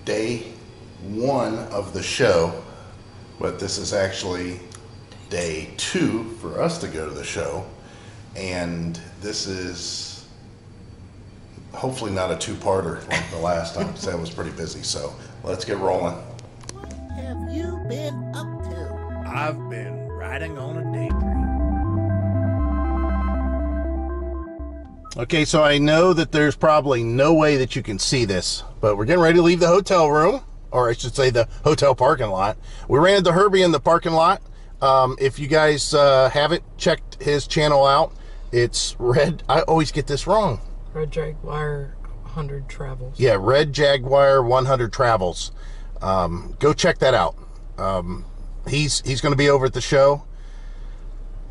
day one of the show, but this is actually day two for us to go to the show. And this is hopefully not a two-parter like the last time, because that was pretty busy. So let's get rolling. What have you been up to? I've been riding on a daydream. Okay, so I know that there's probably no way that you can see this, but we're getting ready to leave the hotel room, or I should say the hotel parking lot. We ran into Herbie in the parking lot. If you guys haven't checked his channel out, it's Red, I always get this wrong. Red Jaguar 100 Travels. Yeah, Red Jaguar 100 Travels. Go check that out. He's going to be over at the show.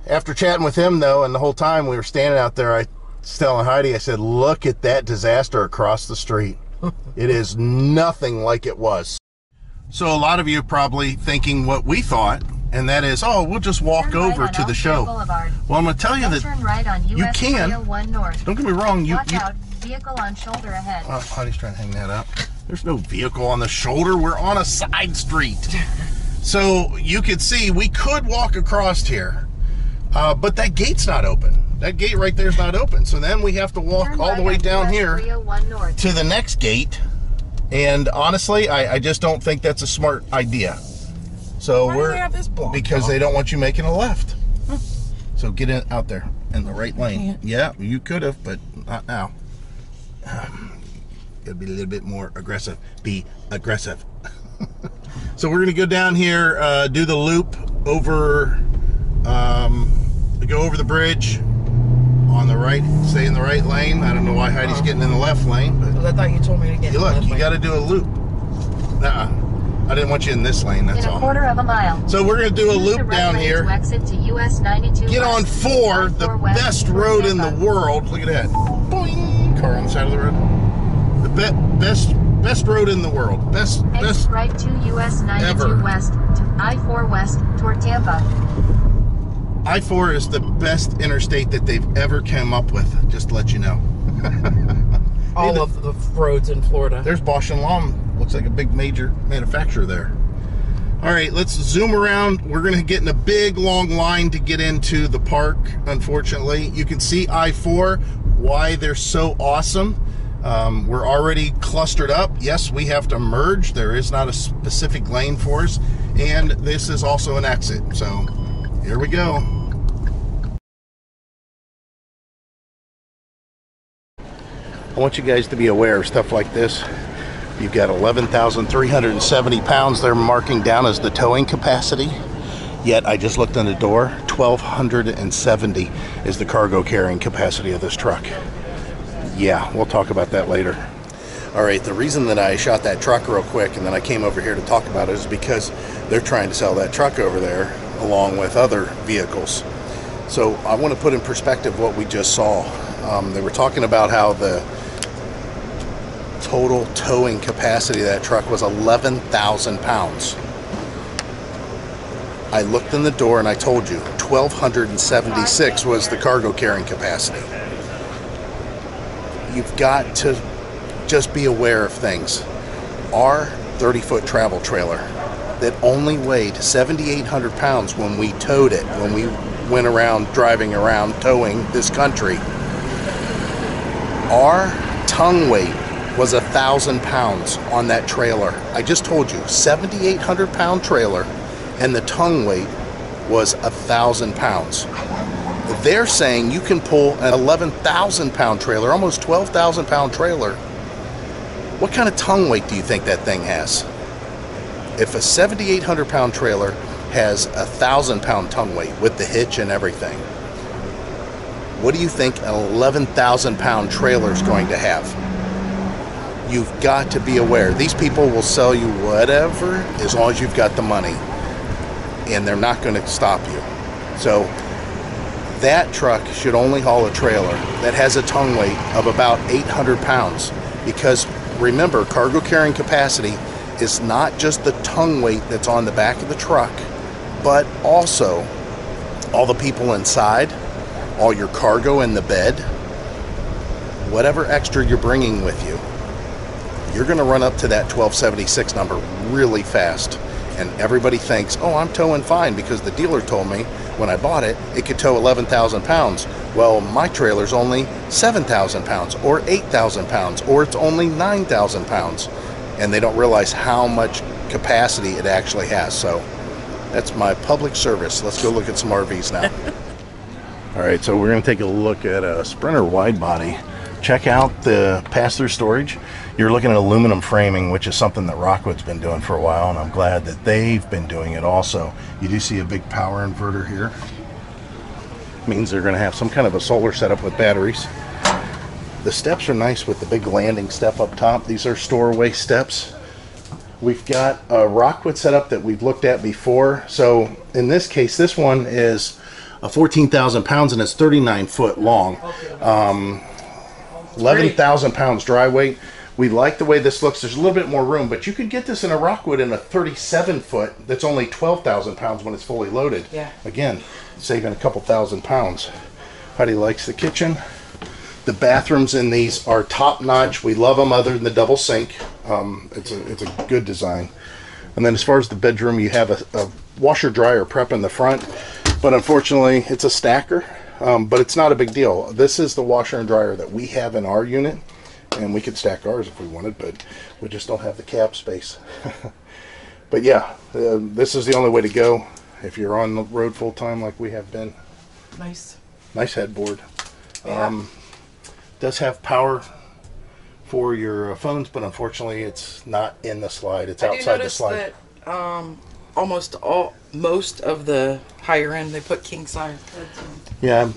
After chatting with him, though, and the whole time we were standing out there, I was telling Heidi, I said, look at that disaster across the street. It is nothing like it was. So a lot of you are probably thinking what we thought, and that is, oh, we'll just walk over to the show. Boulevard. Well, I'm going to tell you that turn right on you US can. 301 North. Don't get me wrong. Watch out, vehicle on shoulder ahead. Heidi's trying to hang that up. There's no vehicle on the shoulder. We're on a side street. So you could see we could walk across here, but that gate's not open. That gate right there is not open. So then we have to walk all the way down here to the next gate. And honestly, I just don't think that's a smart idea. So Why do they have this block? because they don't want you making a left. So get in out there in the right lane. Yeah, you could have, but not now. Gotta be a little bit more aggressive. Be aggressive. So we're gonna go down here, do the loop over, go over the bridge on the right, stay in the right lane. I don't know why Heidi's getting in the left lane, but I thought you told me to get in the look, left you lane. got to do a loop. I didn't want you in this lane. That's in all. a quarter of a mile. So we're gonna do a Use loop the right down lane here. to exit to US 92 Get on west, 4, the 4 west best toward road in the Tampa. world. Look at that. Boing! Car on the side of the road. The best road in the world. Best. Exit right to US 92 ever. west to I-4 west toward Tampa. I-4 is the best interstate that they've ever come up with, just to let you know. All of the roads in Florida. There's Bosch and Lomb. Looks like a big major manufacturer there. All right, let's zoom around. We're going to get in a big, long line to get into the park, unfortunately. You can see I-4, why they're so awesome. We're already clustered up. Yes, we have to merge. There is not a specific lane for us. And this is also an exit. So here we go. I want you guys to be aware of stuff like this. You've got 11,370 pounds they're marking down as the towing capacity. Yet I just looked on the door, 1,270 is the cargo carrying capacity of this truck. Yeah, we'll talk about that later. All right, the reason that I shot that truck real quick and then I came over here to talk about it is because they're trying to sell that truck over there along with other vehicles. So I want to put in perspective what we just saw. They were talking about how the total towing capacity of that truck was 11,000 pounds. I looked in the door and I told you 1,276 was the cargo carrying capacity. You've got to just be aware of things. Our 30-foot travel trailer that only weighed 7,800 pounds when we towed it, when we went around driving around towing this country, our tongue weight was 1,000 pounds on that trailer. I just told you, 7,800 pound trailer, and the tongue weight was 1,000 pounds. They're saying you can pull an 11,000 pound trailer, almost 12,000 pound trailer. What kind of tongue weight do you think that thing has? If a 7,800 pound trailer has 1,000 pound tongue weight with the hitch and everything, what do you think an 11,000 pound trailer is going to have? You've got to be aware. These people will sell you whatever as long as you've got the money, and they're not going to stop you. So that truck should only haul a trailer that has a tongue weight of about 800 pounds, because remember, cargo carrying capacity is not just the tongue weight that's on the back of the truck, but also all the people inside, all your cargo in the bed, whatever extra you're bringing with you. you're going to run up to that 1276 number really fast. And everybody thinks, oh, I'm towing fine because the dealer told me when I bought it, it could tow 11,000 pounds. Well, my trailer's only 7,000 pounds or 8,000 pounds, or it's only 9,000 pounds. And they don't realize how much capacity it actually has. So that's my public service. Let's go look at some RVs now. All right, so we're going to take a look at a Sprinter wide body. Check out the pass-through storage. You're looking at aluminum framing, which is something that Rockwood's been doing for a while, and I'm glad that they've been doing it also. You do see a big power inverter here. Means they're going to have some kind of a solar setup with batteries. The steps are nice with the big landing step up top. These are storeway steps. We've got a Rockwood setup that we've looked at before. So in this case, this one is 14,000 pounds and it's 39 foot long. 11,000 pounds dry weight. We like the way this looks. There's a little bit more room, but you could get this in a Rockwood in a 37 foot that's only 12,000 pounds when it's fully loaded. Yeah. Again, saving a couple thousand pounds. Heidi likes the kitchen. The bathrooms in these are top notch. We love them other than the double sink. It's a good design. And then as far as the bedroom, you have a washer dryer prep in the front, but unfortunately it's a stacker. But it's not a big deal. This is the washer and dryer that we have in our unit, and we could stack ours if we wanted, but we just don't have the cab space. But yeah, this is the only way to go if you're on the road full time like we have been. Nice Headboard. Yeah. Does have power for your phones, but unfortunately it's not in the slide. It's outside the slide. That, most of the higher end, they put king size beds in. Yeah,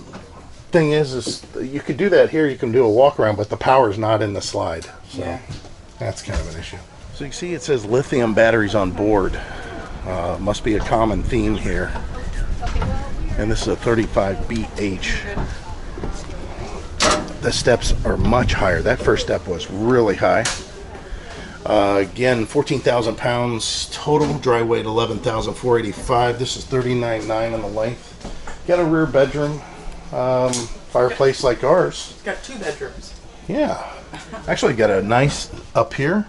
thing is you could do that here. You can do a walk around, but the power's not in the slide. So yeah, that's kind of an issue. So you see it says lithium batteries on board. Must be a common theme here. And this is a 35BH. The steps are much higher. That first step was really high. Again, 14,000 pounds total, dry weight 11,485. This is 39.9 on the length. Got a rear bedroom, fireplace like ours. It's got 2 bedrooms. Yeah, actually got a nice up here.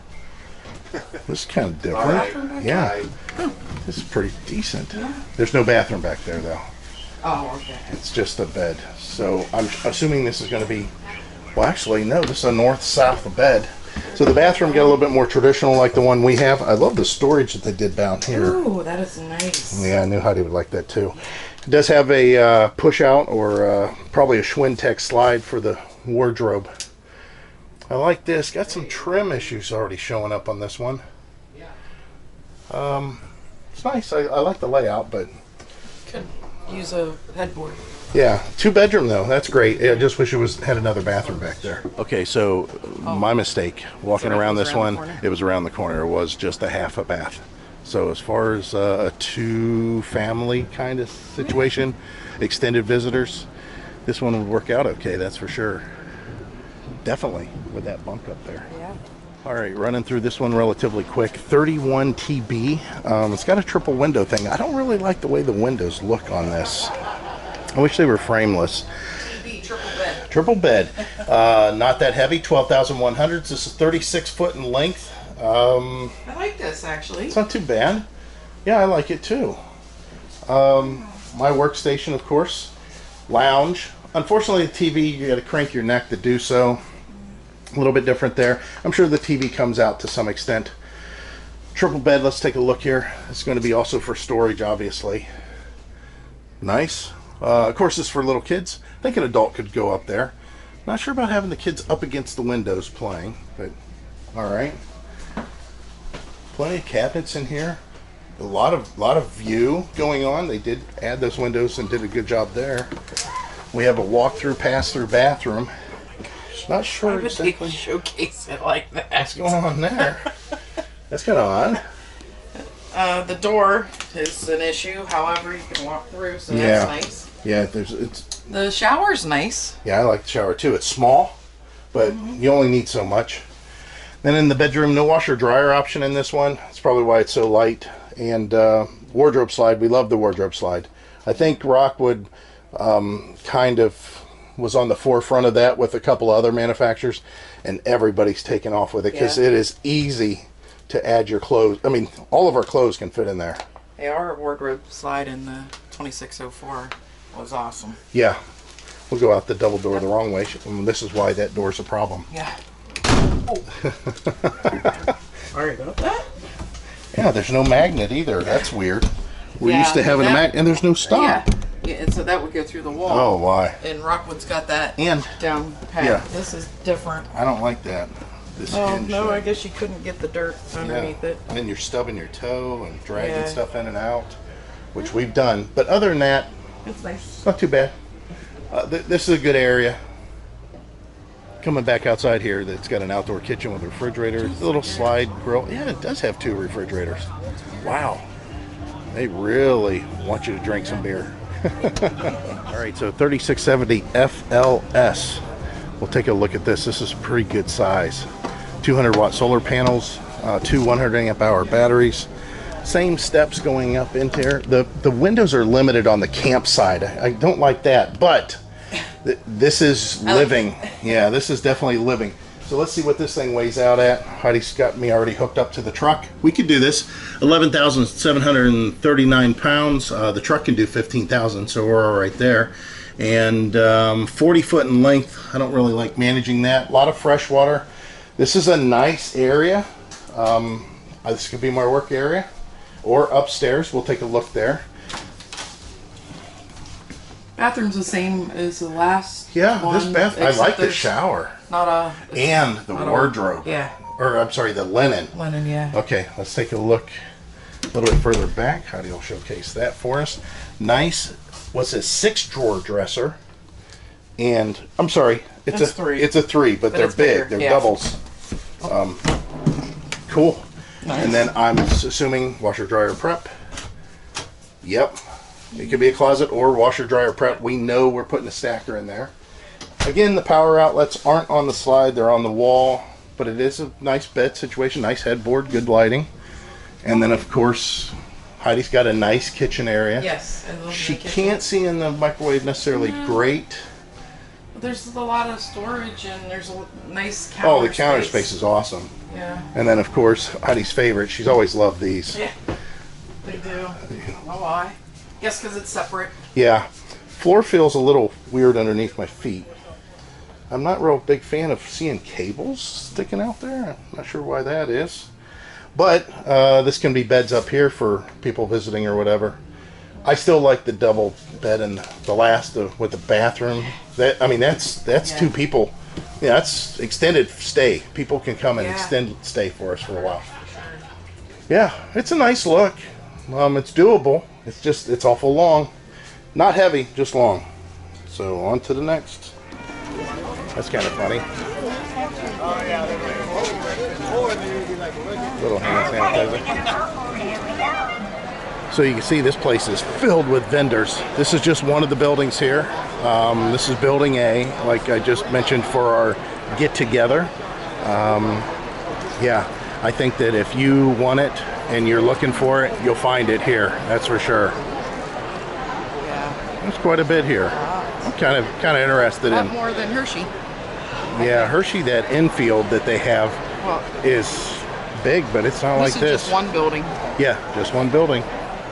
This is kind of different. Yeah, this is pretty decent. There's no bathroom back there though. Oh, okay. It's just a bed. So I'm assuming this is going to be, well actually no, this is a north-south bed. So the bathroom got a little bit more traditional like the one we have. I love the storage that they did down here. Ooh, that is nice. Yeah, I knew Heidi would like that too. It does have a push out or probably a Schwintek slide for the wardrobe. I like this. Got some trim issues already showing up on this one. It's nice. I like the layout, but could use a headboard. Yeah, 2-bedroom though. That's great. I just wish it had another bathroom back there. Okay, so my mistake. Walking around this one, it was around the corner. It was just a half a bath. So as far as a 2-family kind of situation, extended visitors, this one would work out okay. That's for sure. Definitely with that bunk up there. Yeah. All right, running through this one relatively quick. 31 TB. It's got a triple window thing. I don't really like the way the windows look on this. I wish they were frameless. TB, triple bed. Triple bed. Not that heavy, 12,100. This is 36 foot in length. I like this actually. It's not too bad. Yeah, I like it too. My workstation, of course. Lounge. Unfortunately, the TV, you got to crank your neck to do so. A little bit different there. I'm sure the TV comes out to some extent. Triple bed, let's take a look here. It's going to be also for storage, obviously. Nice. Of course, this is for little kids. I think an adult could go up there. Not sure about having the kids up against the windows playing, but all right. Plenty of cabinets in here. A lot of view going on. They did add those windows and did a good job there. We have a walk-through, pass-through bathroom. Not sure Why would exactly. they showcase it like that? What's going on there? That's kind of odd. The door is an issue. However, you can walk through, so Yeah. that's nice. Yeah, The shower's nice. yeah, I like the shower too. It's small, but you only need so much. Then in the bedroom, no washer dryer option in this one. That's probably why it's so light. And wardrobe slide. We love the wardrobe slide. I think Rockwood kind of was on the forefront of that with a couple other manufacturers, and everybody's taken off with it because it is easy to add your clothes. I mean, all of our clothes can fit in there. Hey, our wardrobe slide in the 2604 was awesome. Yeah. We'll go out the double door the wrong way. This is why that door's a problem. Yeah. Oh. Sorry about that. Yeah, there's no magnet either. That's weird. We're used to having a magnet, and there's no stop. Yeah, and so that would go through the wall. Oh, why? And Rockwood's got that down pat. Yeah. This is different. I don't like that. This hinge no, thing. I guess you couldn't get the dirt underneath it. And then you're stubbing your toe and dragging stuff in and out, which we've done. But other than that, it's nice. It's not too bad. This is a good area. Coming back outside here, that's got an outdoor kitchen with a refrigerator, a little slide grill. Yeah, it does have 2 refrigerators. Wow. They really want you to drink some beer. All right, so 3670 FLS. We'll take a look at this. This is pretty good size. 200 watt solar panels, 2 100 amp hour batteries. Same steps going up into here. The windows are limited on the campsite. I don't like that, but this is living. Yeah, this is definitely living. So let's see what this thing weighs out at. Heidi's got me already hooked up to the truck. We could do this. 11,739 pounds. The truck can do 15,000, so we're all right there. And 40 foot in length. I don't really like managing that. A lot of fresh water. This is a nice area. This could be my work area or upstairs. We'll take a look there. Bathroom's the same as the last one. This bath. I like the shower. And the wardrobe. Or I'm sorry, the linen. Linen, yeah. Okay, let's take a look a little bit further back. Heidi will showcase that for us. Nice. What's this? 6-drawer dresser. And I'm sorry, it's a 3. It's a 3, but they're big. They're doubles. Cool. Nice. And then I'm assuming washer dryer prep. Yep. It could be a closet or washer dryer prep. We know we're putting a stacker in there. Again, the power outlets aren't on the slide, they're on the wall, but it is a nice bed situation, nice headboard, good lighting. And then of course, Heidi's got a nice kitchen area. Yes. She can't see in the microwave necessarily great. There's a lot of storage and there's a nice counter Oh, the counter space is awesome. Yeah. And then of course, Heidi's favorite, she's always loved these. Yeah, they do. Oh, why? Yes, because it's separate. Yeah. Floor feels a little weird underneath my feet. I'm not real big fan of seeing cables sticking out there. I'm not sure why that is. But this can be beds up here for people visiting or whatever. I still like the double bed in the last with the bathroom. That's 2 people. Yeah, that's extended stay. People can come and extend stay for us for a while. Yeah, it's a nice look. It's doable. It's awful long. Not heavy, just long. So on to the next. That's kind of funny. Little hand sanitizer. So you can see this place is filled with vendors. This is just one of the buildings here. This is building A, like I just mentioned for our get together. Yeah, I think that if you want it and you're looking for it, you'll find it here. That's for sure. Yeah. There's quite a bit here. I'm kind of interested in more than Hershey. Yeah, Hershey, that infield that they have is big, but it's not like this. Just one building. Yeah, just one building.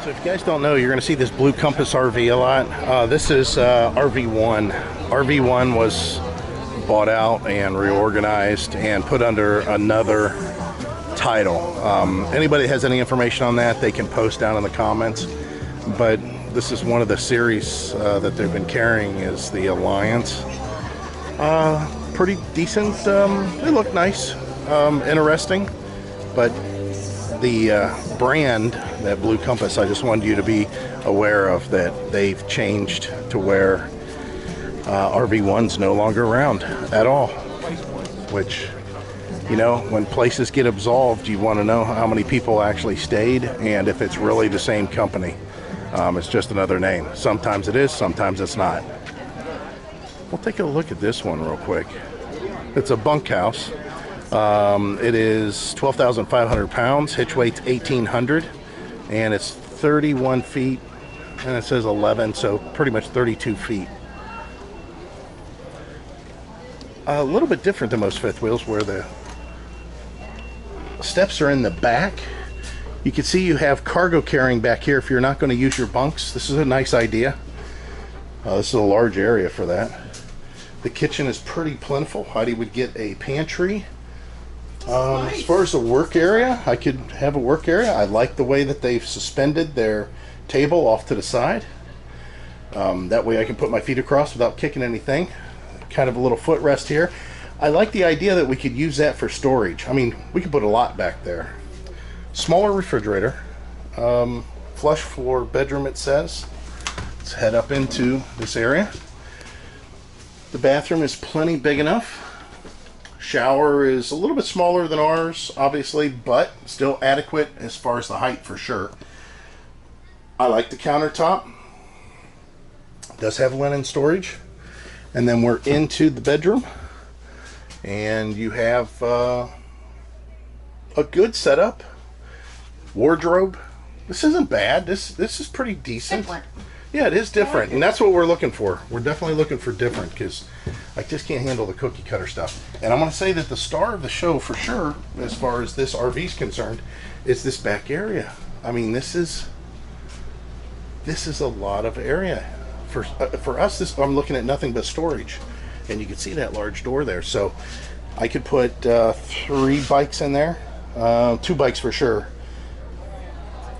So if you guys don't know, you're going to see this Blue Compass RV a lot. This is RV1. RV1 was bought out and reorganized and put under another title. Anybody that has any information on that, they can post down in the comments. But this is one of the series that they've been carrying is the Alliance. Pretty decent. They look nice, interesting, but the brand, that Blue Compass, I just wanted you to be aware of that they've changed to where RV1's no longer around at all, which, you know, when places get absolved, you want to know how many people actually stayed and if it's really the same company. It's just another name. Sometimes it is, sometimes it's not. We'll take a look at this one real quick. It's a bunkhouse. It is 12,500 pounds. Hitch weight's 1,800, and it's 31 feet, and it says 11, so pretty much 32 feet. a little bit different than most fifth wheels, where the steps are in the back. You can see you have cargo carrying back here if you're not going to use your bunks. This is a nice idea. This is a large area for that. The kitchen is pretty plentiful. Heidi would get a pantry. As far as the work area, I could have a work area. I like the way that they've suspended their table off to the side. That way I can put my feet across without kicking anything. Kind of a little footrest here. I like the idea that we could use that for storage. I mean, we could put a lot back there. Smaller refrigerator. Flush floor bedroom, it says. Let's head up into this area. The bathroom is plenty big enough. Shower is a little bit smaller than ours, obviously, but still adequate as far as the height for sure. I like the countertop. It does have linen storage. And then we're into the bedroom. And you have a good setup. Wardrobe. This isn't bad. This is pretty decent. Different. Yeah, it is different, and that's what we're looking for. We're definitely looking for different, because I just can't handle the cookie cutter stuff. And I'm going to say that the star of the show for sure, as far as this RV is concerned, is this back area. I mean, this is a lot of area for us. I'm looking at nothing but storage, and you can see that large door there. So I could put 3 bikes in there, 2 bikes for sure.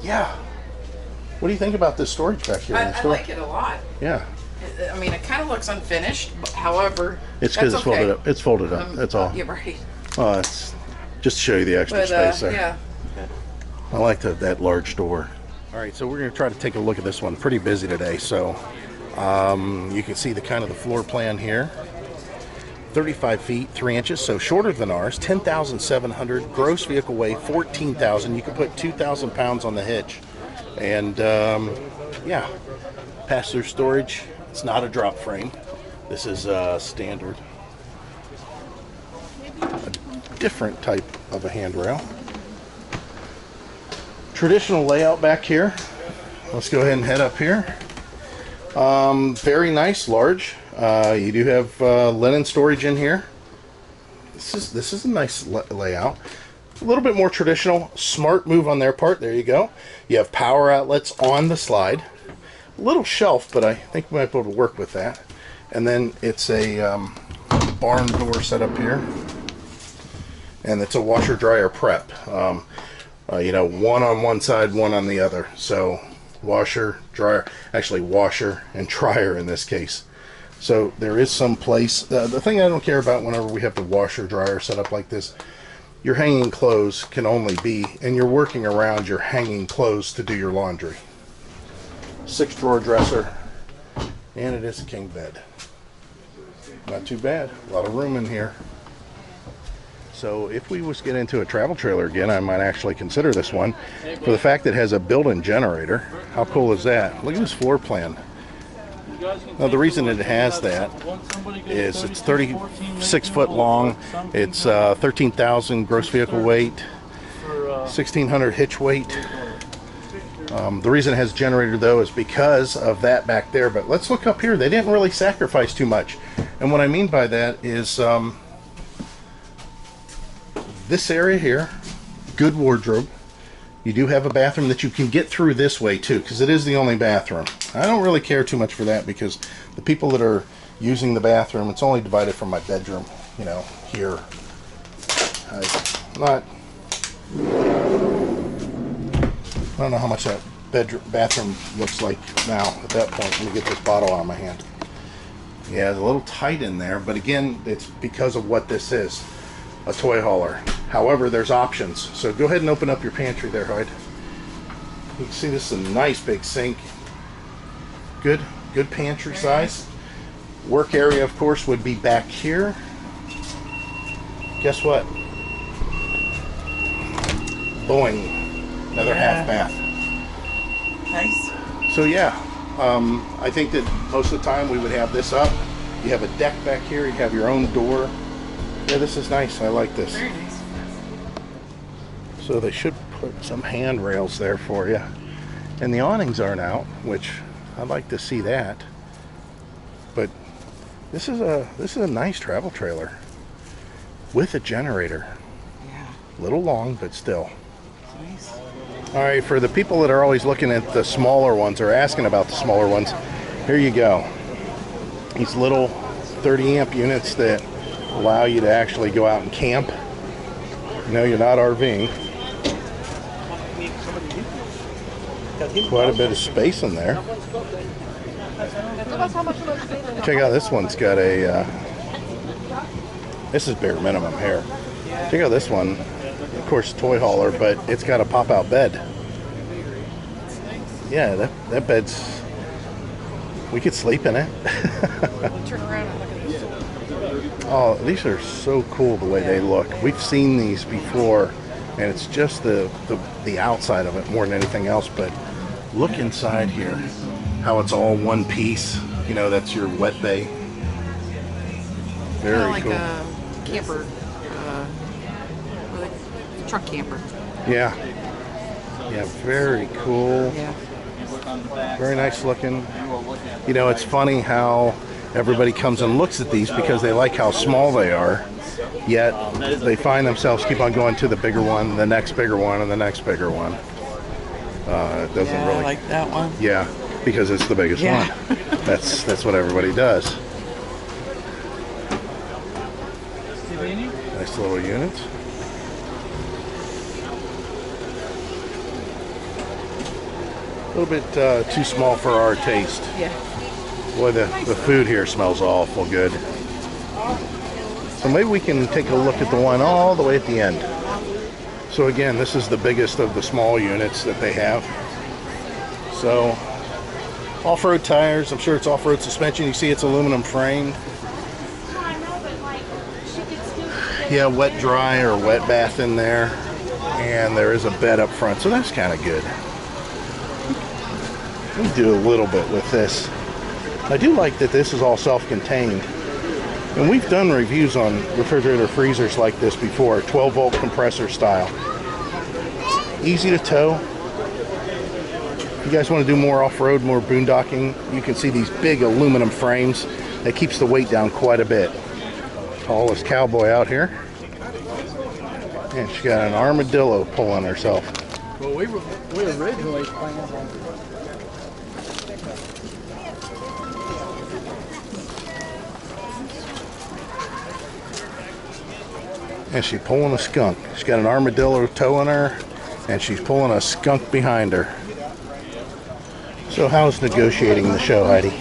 Yeah. What do you think about this storage back here? I like it a lot. Yeah. I mean, it kind of looks unfinished, but however, It's because it's okay. folded up. It's folded up. That's all. You're right. It's just to show you the extra But space there. yeah. I like that large door. All right, so we're going to try to take a look at this one. Pretty busy today, so you can see the kind of the floor plan here. 35 feet 3 inches, so shorter than ours. 10,700 gross vehicle weight, 14,000. You can put 2,000 pounds on the hitch. And yeah, pass-through storage. It's not a drop frame. This is standard. A different type of a handrail. Traditional layout back here. Let's go ahead and head up here. Very nice, large. You do have linen storage in here. This is a nice layout. A little bit more traditional. Smart move on their part. There you go. You have power outlets on the slide. A little shelf, but I think we might be able to work with that. And then it's a barn door set up here. And it's a washer dryer prep. You know, one on one side, one on the other. So washer, dryer, actually washer and dryer in this case. So there is some place. The thing I don't care about whenever we have the washer dryer set up like this, your hanging clothes can only be, and you're working around your hanging clothes to do your laundry. 6 drawer dresser, and it is a king bed. Not too bad. A lot of room in here. So if we was to get into a travel trailer again, I might actually consider this one for the fact that it has a built-in generator. How cool is that? Look at this floor plan. Now the reason it has that is it's 36 foot long. It's 13,000 gross vehicle weight, 1,600 hitch weight. The reason it has a generator though is because of that back there. But let's look up here. They didn't really sacrifice too much. And what I mean by that is this area here, good wardrobe. You do have a bathroom that you can get through this way too, because it is the only bathroom. I don't really care too much for that because the people that are using the bathroom, it's only divided from my bedroom, you know, here. I don't know how much that bathroom looks like now at that point. Let me get this bottle out of my hand. Yeah, it's a little tight in there, but again, it's because of what this is, a toy hauler. However, there's options. So go ahead and open up your pantry there, Hyde. You can see this is a nice big sink. Good pantry size. Work area, of course, would be back here. Guess what? Boing. Another half bath. Nice. So yeah, I think that most of the time we would have this up. You have a deck back here. You have your own door. Yeah, this is nice. I like this. Very nice. So they should put some handrails there for you. And the awnings aren't out, which I'd like to see that. But This is a nice travel trailer with a generator. Yeah. A little long, but still. Nice. All right, for the people that are always looking at the smaller ones or asking about the smaller ones, here you go. These little 30 amp units that allow you to actually go out and camp. You know, you're not RVing. Quite a bit of space in there. Check out this one's got a, this is bare minimum here. Check out this one. Of course, toy hauler, but it's got a pop-out bed. Yeah, that bed's, we could sleep in it. Turn around and look at this. Oh, these are so cool the way they look. We've seen these before, and it's just the outside of it more than anything else. But look inside here, how it's all one piece. You know, that's your wet bay. Very Kind of like cool. a camper, truck camper. Yeah. Yeah, very cool. Yeah. Very nice looking. You know, it's funny how everybody comes and looks at these because they like how small they are, yet they find themselves keep on going to the bigger one, the next bigger one, and the next bigger one. It doesn't Yeah, really. I like that one. Yeah, because it's the biggest Yeah. one. That's what everybody does. Nice little units. A little bit too small for our taste. Yeah. Boy, the food here smells awful good. So maybe we can take a look at the one all the way at the end. So again, this is the biggest of the small units that they have. So off-road tires, I'm sure it's off-road suspension. You see it's aluminum framed. Yeah, wet dry or wet bath in there. And there is a bed up front, so that's kind of good. Let me do a little bit with this. I do like that this is all self-contained. And we've done reviews on refrigerator freezers like this before, 12-volt compressor style. Easy to tow. If you guys want to do more off-road, more boondocking, you can see these big aluminum frames. That keeps the weight down quite a bit. Tallest cowboy out here. And she got an armadillo pulling herself. Well, we originally planned on. And she's pulling a skunk. She's got an armadillo towing her, and she's pulling a skunk behind her. So how's negotiating the show, Heidi?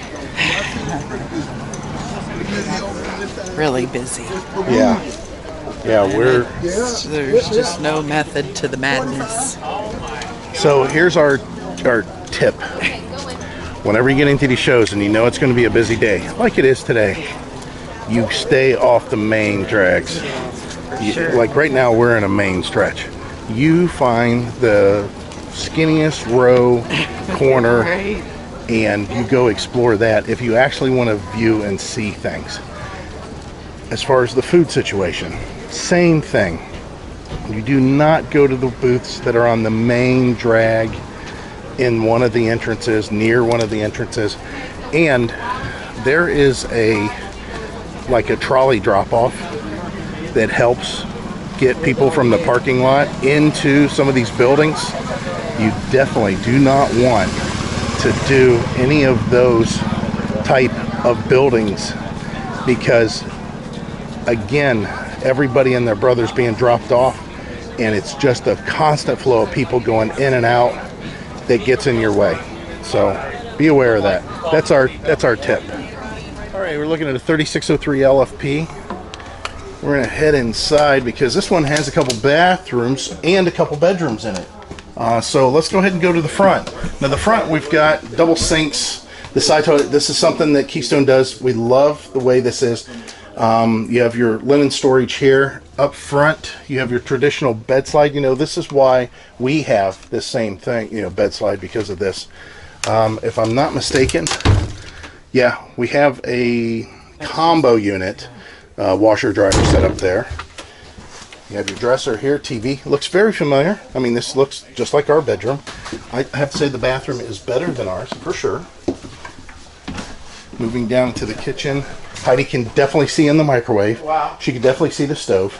Really busy. Yeah. Yeah, There's just no method to the madness. So here's our tip. Whenever you get into these shows and you know it's going to be a busy day, like it is today, you stay off the main drags. Like right now, we're in a main stretch. You find the skinniest row corner Right. and you go explore that if you actually want to view and see things. As far as the food situation, same thing. You do not go to the booths that are on the main drag in one of the entrances, near one of the entrances. And there is like a trolley drop-off that helps get people from the parking lot into some of these buildings. You definitely do not want to do any of those type of buildings because, again, everybody and their brother's being dropped off, and it's just a constant flow of people going in and out that gets in your way. So be aware of that. That's our tip. All right, we're looking at a 3603 LFP. We're gonna head inside because this one has a couple bathrooms and a couple bedrooms in it. So let's go ahead and go to the front. Now the front, we've got double sinks, the side toilet. This is something that Keystone does. We love the way this is. You have your linen storage here. Up front, you have your traditional bed slide. You know, this is why we have this same thing, you know, bed slide, because of this. If I'm not mistaken, yeah, we have a combo unit, washer dryer set up there. You have your dresser here, TV. Looks very familiar. I mean, this looks just like our bedroom. I have to say the bathroom is better than ours, for sure. Moving down to the kitchen. Heidi can definitely see in the microwave. Wow. She can definitely see the stove.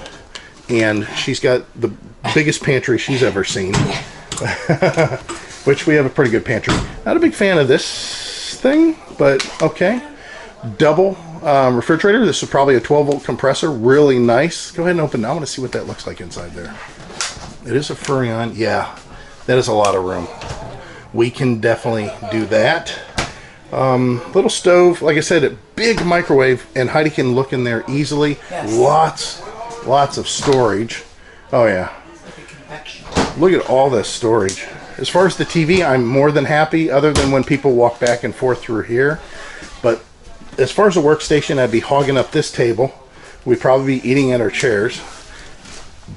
And she's got the biggest pantry she's ever seen. Which we have a pretty good pantry. Not a big fan of this thing, but okay. Double refrigerator. This is probably a 12-volt compressor. Really nice. Go ahead and open it. I want to see what that looks like inside there. It is a Furrion. Yeah, that is a lot of room. We can definitely do that. Little stove. Like I said, a big microwave, and Heidi can look in there easily. Yes. Lots of storage. Oh, yeah. Look at all this storage. As far as the TV, I'm more than happy, other than when people walk back and forth through here. But as far as a workstation, I'd be hogging up this table. We'd probably be eating at our chairs.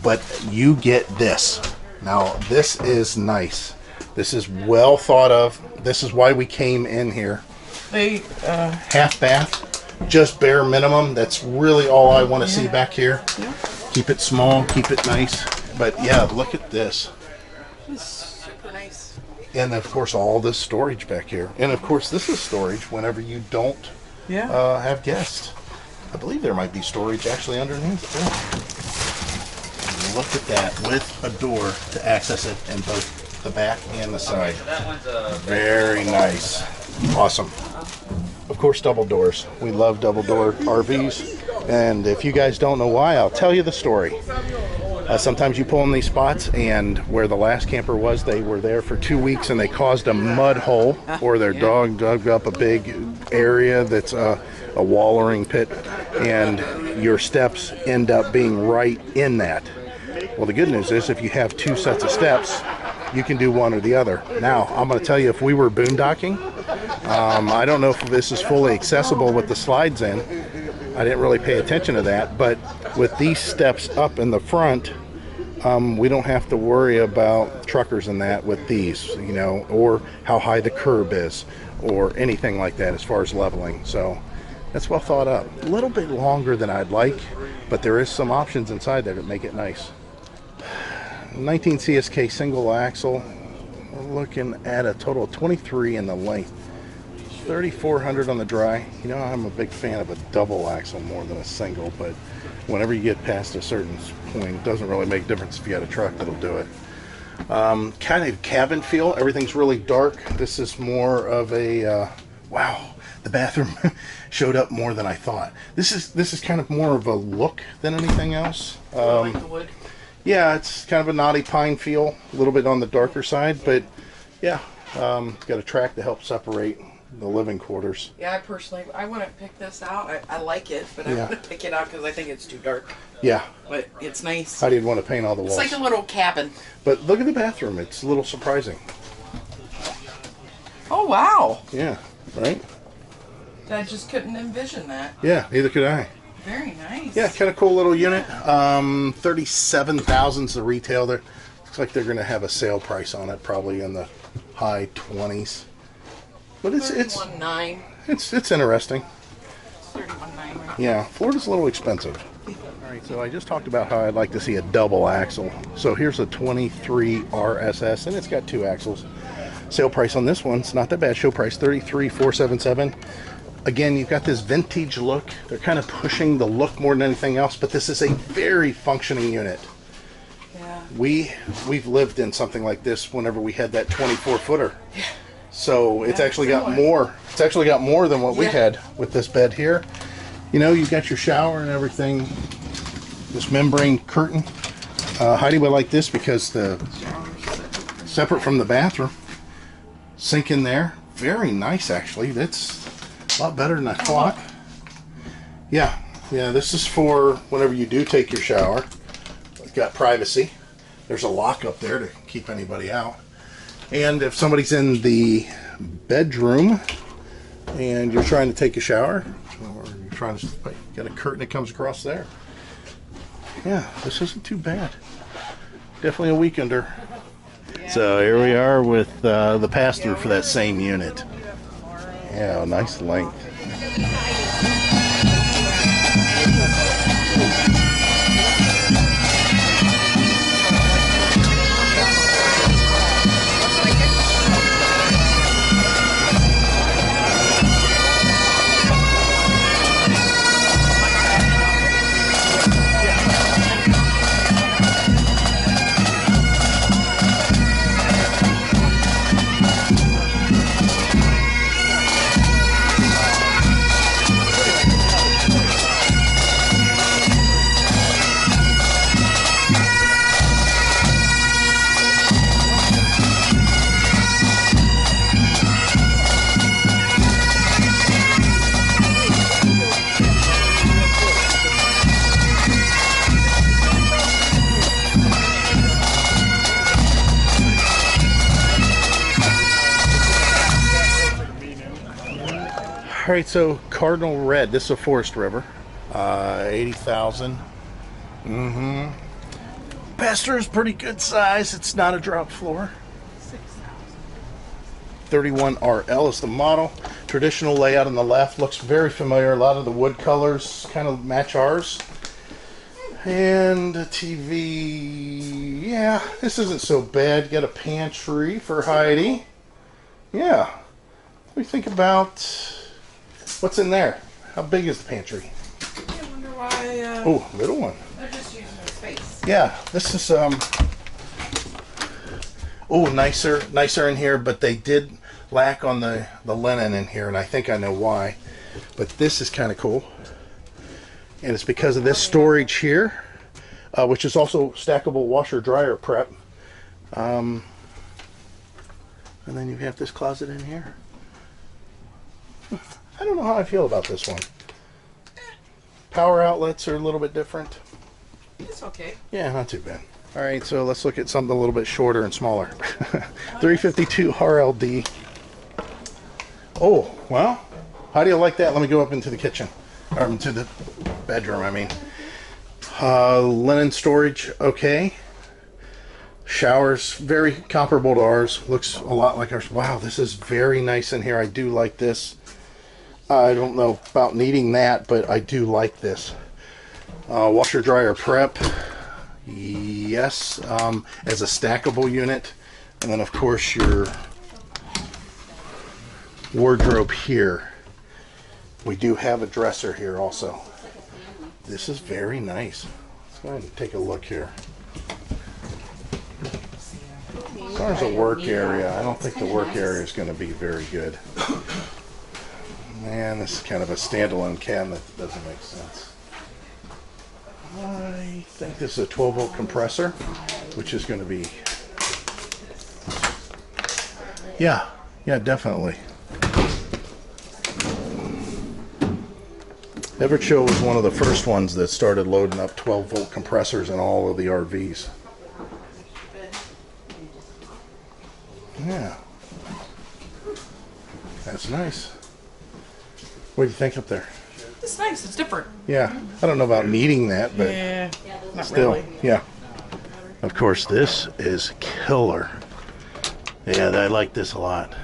But you get this. Now, this is nice. This is well thought of. This is why we came in here. Half bath, just bare minimum. That's really all I want to see back here. Yeah. Keep it small, keep it nice. But yeah, look at this. It's super nice. And of course, all this storage back here. And of course, this is storage whenever you don't have guests. I believe there might be storage actually underneath too. Look at that, with a door to access it in both the back and the side. Very nice. Awesome. Of course, double doors. We love double door RVs. And if you guys don't know why, I'll tell you the story. Sometimes you pull in these spots, and where the last camper was, they were there for 2 weeks and they caused a mud hole, or their dog dug up a big area that's a wallering pit, and your steps end up being right in that. Well, the good news is if you have 2 sets of steps, you can do one or the other. Now, I'm going to tell you, if we were boondocking, I don't know if this is fully accessible with the slides in. I didn't really pay attention to that, but with these steps up in the front, we don't have to worry about truckers and that with these, you know, or how high the curb is, or anything like that as far as leveling. So that's well thought up. A little bit longer than I'd like, but there is some options inside there that make it nice. 19 CSK single axle. We're looking at a total of 23 in the length. 3,400 on the dry. You know, I'm a big fan of a double axle more than a single, but whenever you get past a certain point, it doesn't really make a difference if you got a truck that'll do it. Kind of cabin feel. Everything's really dark. This is more of a wow. The bathroom showed up more than I thought. This is kind of more of a look than anything else. Like the wood. Yeah, it's kind of a knotty pine feel, a little bit on the darker side, but yeah, got a track to help separate the living quarters. Yeah, I wouldn't pick this out. I like it, but I wouldn't pick it out because I think it's too dark. Yeah. But it's nice. I didn't want to paint all the walls. It's like a little cabin. But look at the bathroom. It's a little surprising. Oh, wow. Yeah, right? I just couldn't envision that. Yeah, neither could I. Very nice. Yeah, kind of cool little unit. 37,000 is the retail there. Looks like they're going to have a sale price on it, probably in the high 20s. But it's 31.9. It's interesting. 31.9. Right? Yeah, Florida's a little expensive. All right, so I just talked about how I'd like to see a double axle. So here's a 23 RSS, and it's got 2 axles. Sale price on this one, it's not that bad. Show price $33,477. Again, you've got this vintage look. They're kind of pushing the look more than anything else, but this is a very functioning unit. Yeah. We've lived in something like this whenever we had that 24-footer. Yeah. So it's actually got more. It's actually got more than what we had with this bed here. You know, you've got your shower and everything. This membrane curtain. Heidi would like this because the separate from the bathroom. Sink in there. Very nice, actually. That's a lot better than I thought. Yeah, this is for whenever you do take your shower. It's got privacy. There's a lock up there to keep anybody out. And if somebody's in the bedroom and you're trying to take a shower, or you're trying to get a curtain that comes across there. Yeah, this isn't too bad. Definitely a weekender. So here we are with the pass-through for that same unit. Yeah, nice length. right, so Cardinal Red. This is a Forest River. 80,000. Pastor is pretty good size. It's not a drop floor. 31RL is the model. Traditional layout on the left. Looks very familiar. A lot of the wood colors kind of match ours. And a TV. Yeah, this isn't so bad. You got a pantry for Heidi. Yeah. What do you think about what's in there? How big is the pantry? I wonder why. Oh, little one. They're just using the space. Yeah, this is nicer in here, but they did lack on the linen in here, and I think I know why. But this is kind of cool, and it's because of this storage here, which is also stackable washer dryer prep. And then you have this closet in here. I don't know how I feel about this one. Power outlets are a little bit different. It's okay. Yeah, not too bad. All right, so let's look at something a little bit shorter and smaller. 352 RLD. Oh, well, how do you like that? Let me go up into the kitchen, or into the bedroom, I mean. Linen storage, okay. Showers, very comparable to ours. Looks a lot like ours. Wow, this is very nice in here. I do like this. I don't know about needing that, but I do like this. Washer dryer prep. Yes, as a stackable unit. And then of course your wardrobe here. We do have a dresser here also. This is very nice. Let's go ahead and take a look here. As far as a work area, I don't think the work area is going to be very good. Man, this is kind of a standalone cabinet that doesn't make sense. I think this is a 12-volt compressor, which is going to be... Yeah, definitely. Everchill was one of the first ones that started loading up 12-volt compressors in all of the RVs. Yeah. That's nice. What do you think up there? It's nice. It's different. Yeah. I don't know about needing that, but Yeah. Not still, really. yeah. Of course, this is killer. Yeah, I like this a lot.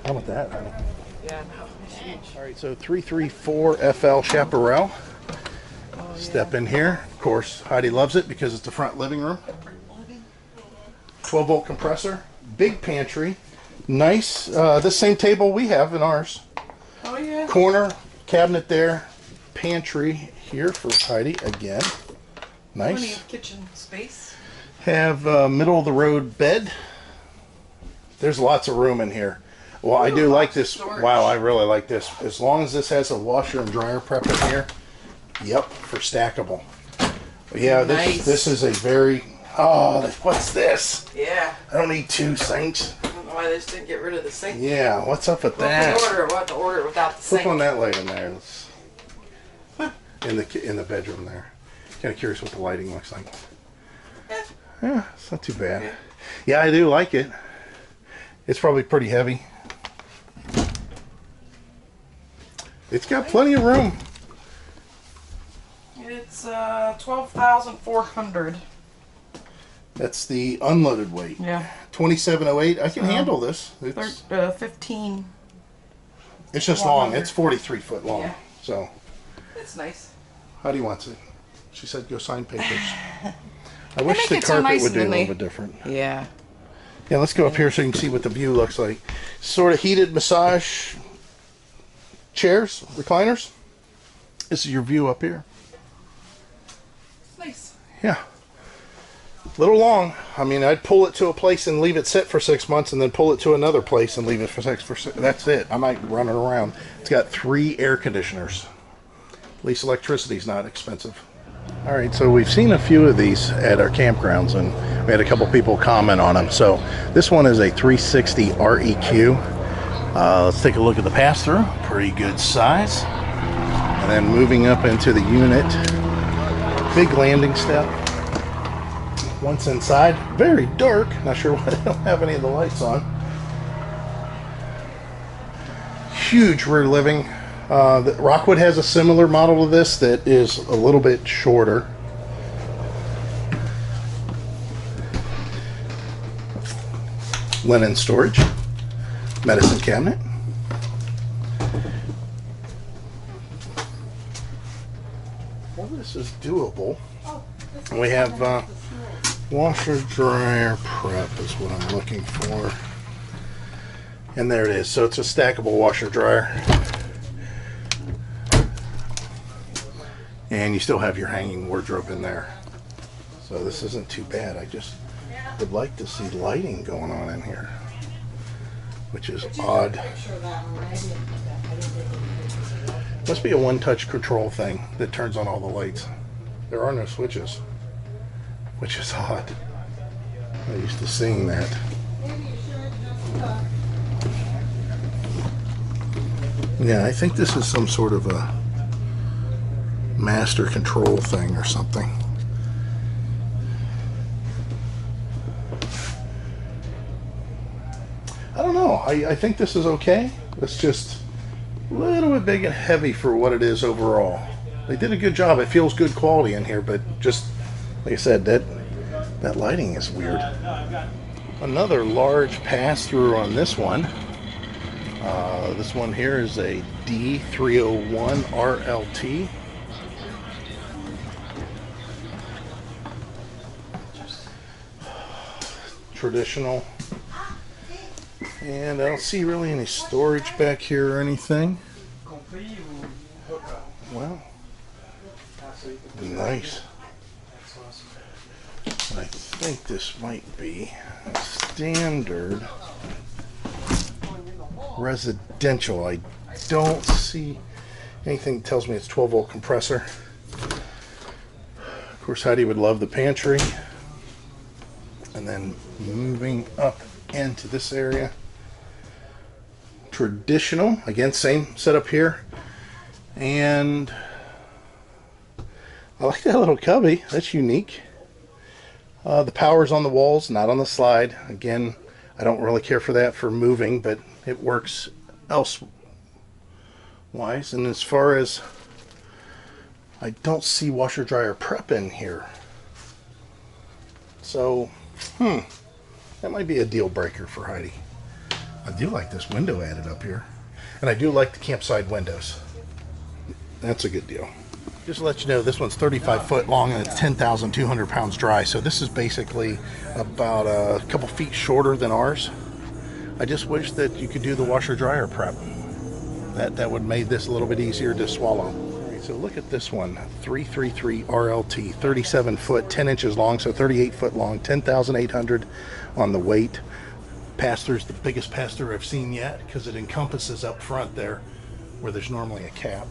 How about that, honey? Yeah, no. It's huge. All right, so 334 FL Chaparral. Step in here. Of course, Heidi loves it because it's the front living room. 12-volt compressor. Big pantry. Nice. This same table we have in ours. Oh, yeah. Corner cabinet there. Pantry here for Heidi again. Plenty Nice. of kitchen space. Have middle of the road bed. There's lots of room in here. Well, I do like this. storage. Wow, I really like this. As long as this has a washer and dryer prep in here. Yep, for stackable. Yeah, Nice. this is a very... Oh, what's this? Yeah. I don't need two sinks. I don't know why they just didn't get rid of the sink. Yeah, what's up with Well, that? if we order it, we'll have to order it without the Flip sink. on that light in there. Let's, in the bedroom there. Kind of curious what the lighting looks like. Yeah, it's not too bad. Yeah, I do like it. It's probably pretty heavy. It's got plenty of room. It's 12,400. That's the unloaded weight. Yeah. 2708. I can handle this. It's 15. just long. 100. It's 43 foot long. Yeah. So, It's nice. how do you want it? She said go sign papers. I wish make the it so carpet nice would be a when little they- bit different. Yeah. Yeah, let's go up here so you can see what the view looks like. Sort of heated massage chairs, recliners. This is your view up here. It's nice. Yeah. Little long. I mean, I'd pull it to a place and leave it sit for 6 months and then pull it to another place and leave it for six. That's it. I might run it around. It's got 3 air conditioners. At least electricity's not expensive. All right, so we've seen a few of these at our campgrounds and we had a couple people comment on them. So this one is a 360 REQ. Let's take a look at the pass-through. Pretty good size. And then moving up into the unit. Big landing step. Once inside, very dark. Not sure why they don't have any of the lights on. huge rear living. Rockwood has a similar model to this that is a little bit shorter. Linen storage, medicine cabinet. Well, this is doable. We have washer dryer prep is what I'm looking for. And there it is. So it's a stackable washer dryer. And you still have your hanging wardrobe in there. So this isn't too bad. I just would like to see lighting going on in here, which is odd. Must be a one-touch control thing that turns on all the lights. There are no switches, which is odd. I'm used to seeing that. Yeah, I think this is some sort of a master control thing or something. I don't know. I think this is okay. It's just a little bit big and heavy for what it is overall. They did a good job. It feels good quality in here, but just like I said, that lighting is weird. Another large pass-through on this one. This one here is a D301 RLT. Traditional. And I don't see really any storage back here or anything. Well, nice. I think this might be a standard residential. I don't see anything that tells me it's 12-volt compressor. Of course, Heidi would love the pantry. And then moving up into this area. Traditional, again, same setup here. And I like that little cubby. That's unique. The power's on the walls, not on the slide. Again, I don't really care for that for moving, but it works elsewise. And as far as, I don't see washer dryer prep in here. So, that might be a deal breaker for Heidi. I do like this window added up here. And I do like the campside windows. That's a good deal. Just to let you know, this one's 35 foot long and it's 10,200 pounds dry. So this is basically about a couple feet shorter than ours. I just wish that you could do the washer dryer prep. That would make this a little bit easier to swallow. All right, so look at this one, 333 RLT, 37 foot, 10 inches long, so 38 foot long, 10,800 on the weight. Pass-through is the biggest pass-through I've seen yet because it encompasses up front there where there's normally a cap.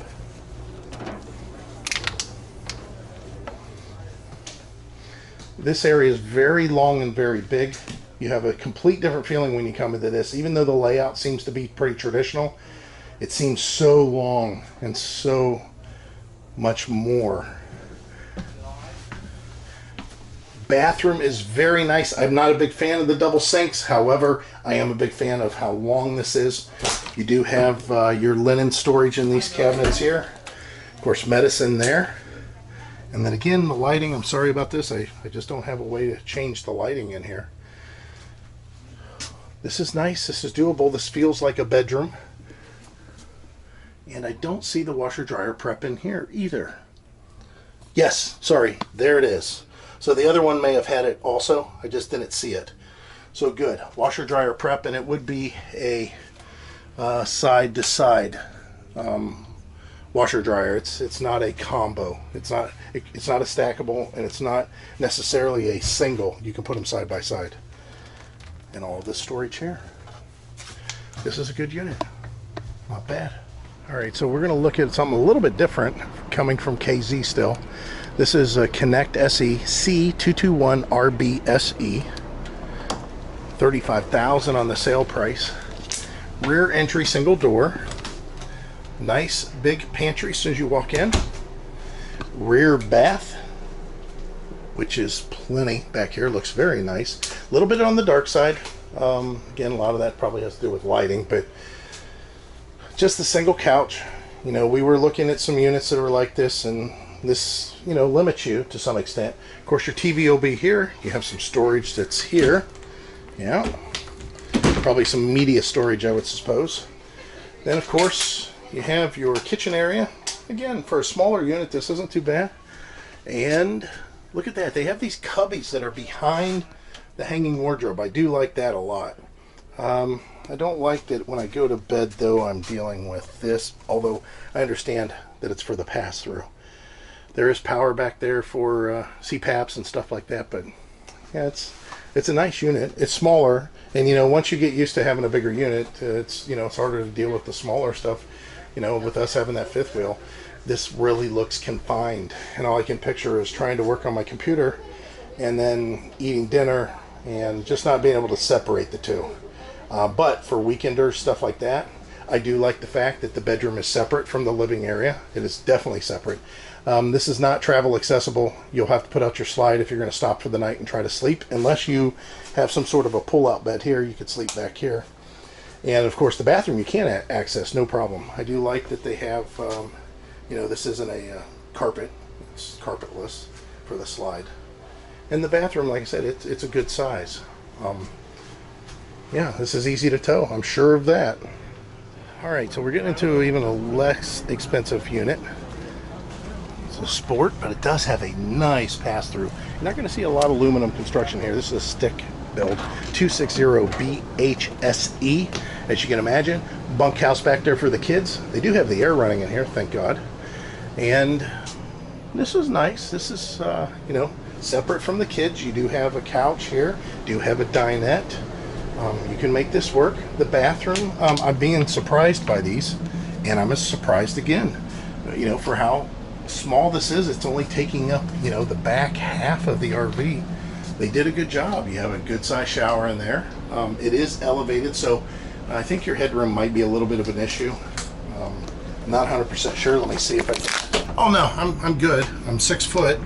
This area is very long and very big. You have a complete different feeling when you come into this. Even though the layout seems to be pretty traditional, it seems so long and so much more. Bathroom is very nice. I'm not a big fan of the double sinks. However, I am a big fan of how long this is. You do have your linen storage in these cabinets here. Of course, medicine there. And then again, the lighting, I'm sorry about this. I just don't have a way to change the lighting in here. This is nice. This is doable. This feels like a bedroom. And I don't see the washer dryer prep in here either. Yes, sorry, there it is. So the other one may have had it also. I just didn't see it. So good. Washer dryer prep, and it would be a side to side washer dryer. It's not a combo. It's not a stackable, and it's not necessarily a single. You can put them side by side. And all of this storage here. This is a good unit. Not bad. All right, so we're going to look at something a little bit different coming from KZ still. This is a Connect SE C221 RBSE. $35,000 on the sale price. Rear entry single door. Nice big pantry as soon as you walk in. Rear bath, which is plenty back here. Looks very nice. A little bit on the dark side. Again, a lot of that probably has to do with lighting, but just a single couch. You know, we were looking at some units that were like this, and this, you know, limits you to some extent. Of course, your TV will be here. You have some storage that's here. Yeah. Probably some media storage, I would suppose. Then, of course, you have your kitchen area. Again, for a smaller unit, this isn't too bad. And look at that. They have these cubbies that are behind the hanging wardrobe. I do like that a lot. I don't like that when I go to bed, though, I'm dealing with this, although I understand that it's for the pass-through. There is power back there for CPAPs and stuff like that, but yeah, it's a nice unit. It's smaller, and you know, once you get used to having a bigger unit, it's, you know, it's harder to deal with the smaller stuff. You know, with us having that fifth wheel, this really looks confined, and all I can picture is trying to work on my computer and then eating dinner and just not being able to separate the two. But for weekenders, stuff like that, I do like the fact that the bedroom is separate from the living area. It is definitely separate. This is not travel accessible. You'll have to put out your slide if you're going to stop for the night and try to sleep. Unless you have some sort of a pull-out bed here, you could sleep back here. And of course the bathroom you can access, no problem. I do like that they have, you know, this isn't a carpet. It's carpetless for the slide. And the bathroom, like I said, it's a good size. Yeah, this is easy to tow. I'm sure of that. Alright, so we're getting into even a less expensive unit. It's a Sport, but it does have a nice pass-through. You're not going to see a lot of aluminum construction here. This is a stick build. 260 BHSE, as you can imagine. Bunkhouse back there for the kids. They do have the air running in here, thank God. And this is nice. This is, you know, separate from the kids. You do have a couch here. Do have a dinette. You can make this work. The bathroom, I'm being surprised by these, and I'm surprised again. You know, for how small this is, it's only taking up, you know, the back half of the RV. They did a good job. You have a good size shower in there. It is elevated, so I think your headroom might be a little bit of an issue. I'm not 100% sure. Let me see if I can. Oh no, I'm good. I'm 6 foot.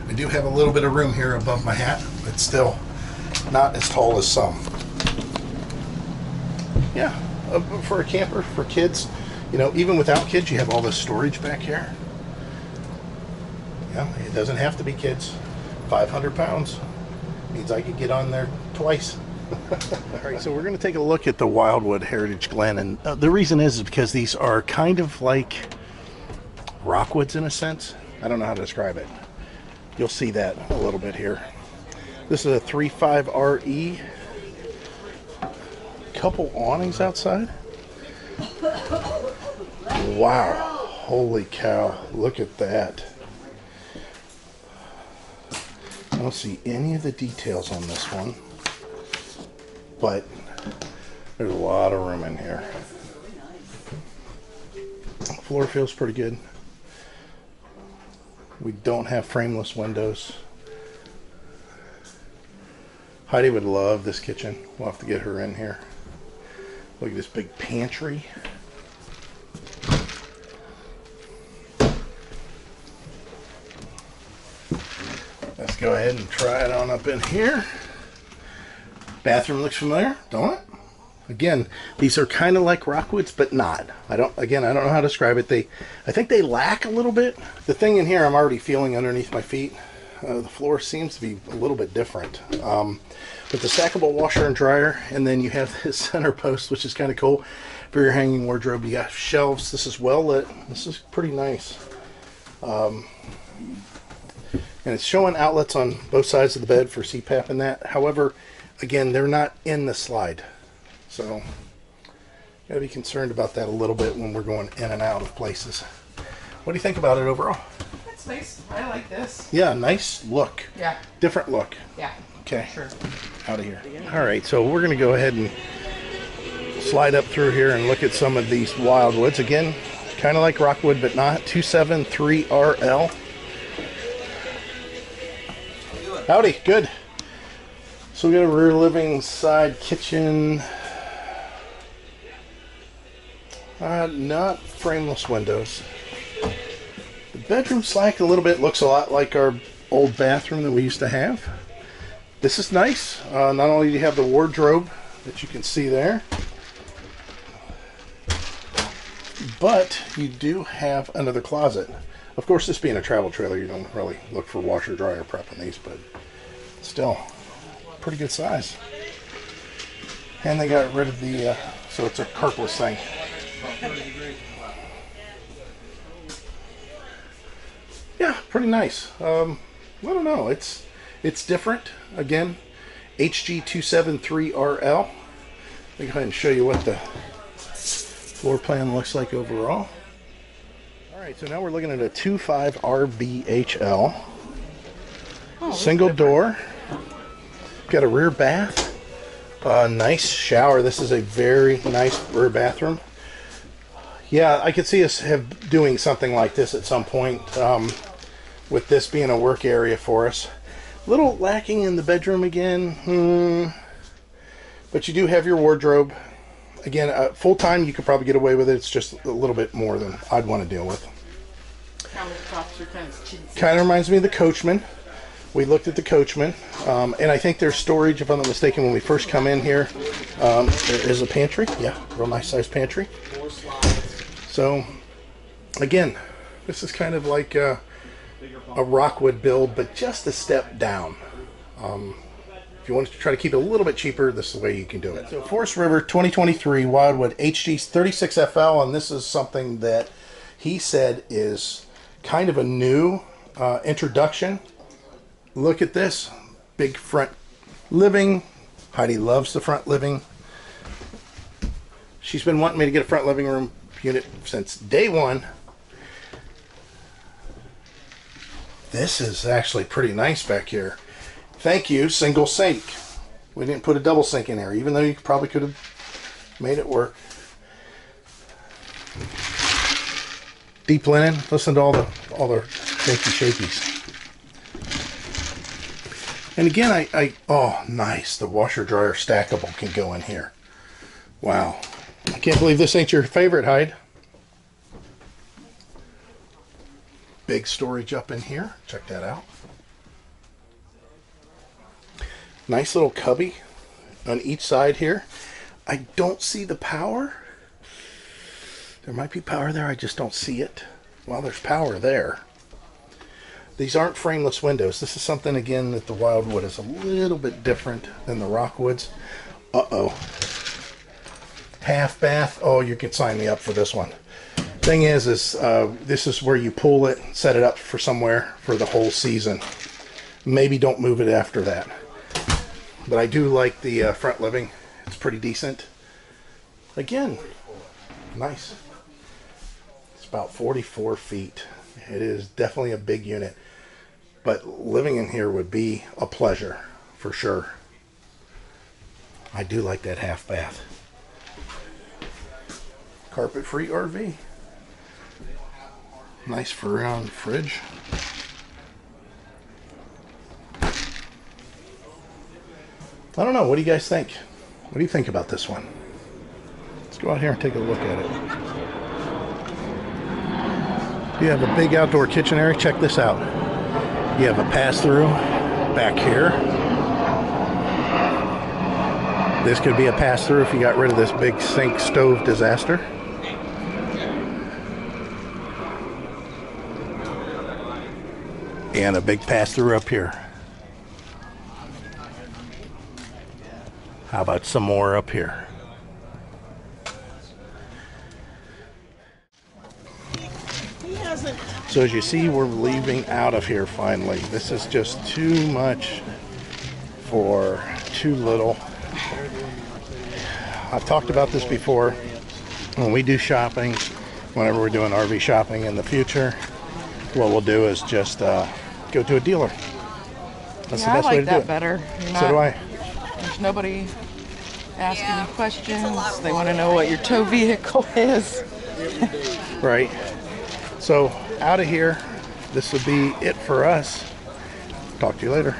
I do have a little bit of room here above my hat, but still not as tall as some. Yeah, for a camper, for kids, you know, even without kids, you have all this storage back here. Yeah, it doesn't have to be kids. 500 pounds means I could get on there twice. All right, so we're going to take a look at the Wildwood Heritage Glen, and the reason is because these are kind of like Rockwoods in a sense. I don't know how to describe it. You'll see that a little bit here. This is a 3.5 RE. Couple awnings outside. Wow, holy cow, look at that. I don't see any of the details on this one, but there's a lot of room in here. Floor feels pretty good. We don't have frameless windows. Heidi would love this kitchen. We'll have to get her in here. Look at this big pantry. Let's go ahead and try it on up in here. Bathroom looks familiar, don't it? Again, these are kind of like Rockwoods, but not. I don't know how to describe it. I think they lack a little bit. The thing in here I'm already feeling underneath my feet. The floor seems to be a little bit different. With the stackable washer and dryer, and then you have this center post, which is kind of cool for your hanging wardrobe. You got shelves. This is well lit. This is pretty nice. And it's showing outlets on both sides of the bed for CPAP and that. However, again, they're not in the slide. So, gotta be concerned about that a little bit when we're going in and out of places. What do you think about it overall? That's nice. I like this. Yeah, nice look. Yeah. Different look. Yeah. Okay. Sure. Out of here. All right, so we're gonna go ahead and slide up through here and look at some of these Wildwoods. Again, kind of like Rockwood, but not. 273RL. Howdy, good. So we got a rear living side kitchen. Not frameless windows. The bedroom slack a little bit. Looks a lot like our old bathroom that we used to have. This is nice. Not only do you have the wardrobe that you can see there. But you do have another closet. Of course, this being a travel trailer, you don't really look for washer dryer prep in these, but still, pretty good size. And they got rid of the, so it's a carpless thing. Yeah, pretty nice. I don't know, it's different. Again, HG273RL. Let me go ahead and show you what the floor plan looks like overall. Alright, so now we're looking at a 2.5 RVHL. Single door. Got a rear bath. Nice shower. This is a very nice rear bathroom. Yeah, I could see us doing something like this at some point, with this being a work area for us. A little lacking in the bedroom again, but you do have your wardrobe. Again, full-time you could probably get away with it. It's just a little bit more than I'd want to deal with. Kind of reminds me of the Coachman. We looked at the Coachman, and I think there's storage, if I'm not mistaken, when we first come in here. There is a pantry. Yeah, real nice sized pantry. So, again, this is kind of like a Rockwood build, but just a step down. If you want to try to keep it a little bit cheaper, this is the way you can do it. So, Forest River 2023 Wildwood HG36FL, and this is something that he said is kind of a new introduction. Look at this big front living. Heidi loves the front living. She's been wanting me to get a front living room unit since day one. This is actually pretty nice back here. Thank you, single sink. We didn't put a double sink in here, even though you probably could have made it work. Deep linen. Listen to all the shakies. And again, oh, nice. The washer dryer stackable can go in here. Wow. I can't believe this ain't your favorite, Hyde. Big storage up in here. Check that out. Nice little cubby on each side here. I don't see the power. There might be power there. I just don't see it. Well, there's power there. These aren't frameless windows. This is something, again, that the Wildwood is a little bit different than the Rockwoods. Uh-oh. Half bath. Oh, you can sign me up for this one. Thing is this is where you pull it, set it up for somewhere for the whole season. Maybe don't move it after that. But I do like the front living. It's pretty decent. Again, nice. It's about 44 feet. It is definitely a big unit. But living in here would be a pleasure, for sure. I do like that half bath. Carpet-free RV. Nice for fridge. I don't know. What do you guys think? What do you think about this one? Let's go out here and take a look at it. You have a big outdoor kitchen area. Check this out. You have a pass-through back here. This could be a pass-through if you got rid of this big sink stove disaster. And a big pass-through up here. How about some more up here? So as you see, we're leaving out of here finally. This is just too much for too little. I've talked about this before. When we do shopping, whenever we're doing RV shopping in the future, what we'll do is just go to a dealer. That's the best way to do it. I like that better. So do I. There's nobody asking you questions. They want to know what your tow vehicle is. Right. So out of here, this will be it for us. Talk to you later.